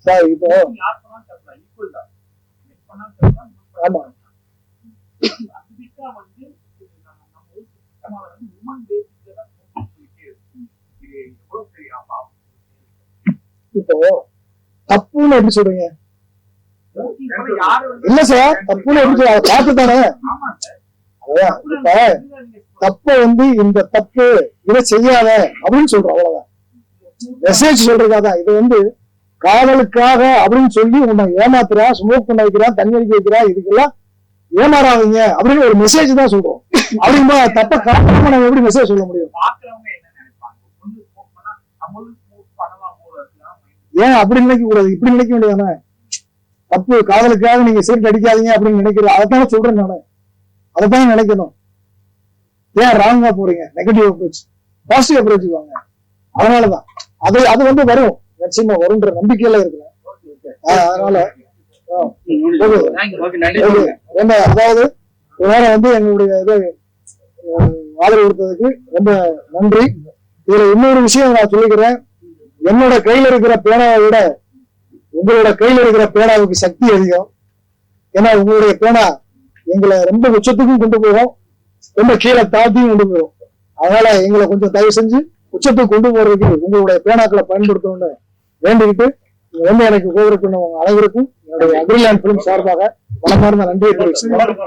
சார் இப்போ ஆமா இப்போ தப்புன்னு எப்படி சொல்றீங்க? இல்ல சார், தப்புன்னு எப்படி சொல்ற, அதை பார்த்து தானே. அதான் இப்ப தப்ப வந்து இந்த தப்பு இதை செய்யாத அப்படின்னு சொல்றோம், அவ்வளவுதான். மெசேஜ் சொல்றதாதான். இது வந்து காதலுக்காக அப்படின்னு சொல்லி உன்னை ஏமாத்துறா, ஸ்மோக் பண்ண வைக்கிறான், தண்ணி அடிக்க வைக்கிறா, இதுக்கெல்லாம் ஏமாறாதீங்க அப்படின்னு ஒரு மெசேஜ் தான் சொல்றோம். அப்படின்னா தப்ப காரணமா நம்ம எப்படி மெசேஜ் சொல்ல முடியும்? ஏன் அப்படி நினைக்க கூடாது, இப்படி நினைக்க வேண்டியதானே? தப்பு காதலுக்காக நீங்க சீட் அடிக்காதீங்க அப்படின்னு நினைக்கிறேன். அதைத்தானே சொல்றேன் நானு. அதைத்தான் நினைக்கணும். ஏன் ராங்கா போறீங்க? நெகட்டிவ் அப்ரோச், பாசிட்டிவ் அப்ரோச் வாங்க. அதனாலதான் அது வந்து வரும், நிச்சயமா வரும்ன்ற நம்பிக்கையில இருக்கிறேன். அதனால ரொம்ப அதாவது வந்து எங்களுடைய இதை ஆதரவு கொடுத்ததுக்கு ரொம்ப நன்றி. இதுல இன்னொரு விஷயம் நான் சொல்லிக்கிறேன். என்னோட கையில இருக்கிற பேனாவை விட உங்களோட கையில இருக்கிற பேனாவுக்கு சக்தி அதிகம். ஏன்னா உங்களுடைய பேனா எங்களை ரொம்ப உச்சத்துக்கும் கொண்டு போகும், ரொம்ப கீழே தாழ்த்தியும் கொண்டு போகும். அதனால எங்களை கொஞ்சம் தயவு செஞ்சு உச்சத்துக்கு கொண்டு போறதுக்கு உங்களுடைய பேனாக்களை பயன்படுத்தணும்னு வேண்டிக்கிட்டு வந்து எனக்கு கோவிலுக்கு அனைவருக்கும் என்னுடைய அக்ரிலேண்ட் பிலிம் சார்பாக மனமார்ந்த நன்றியை தெரிவிக்கிறேன்.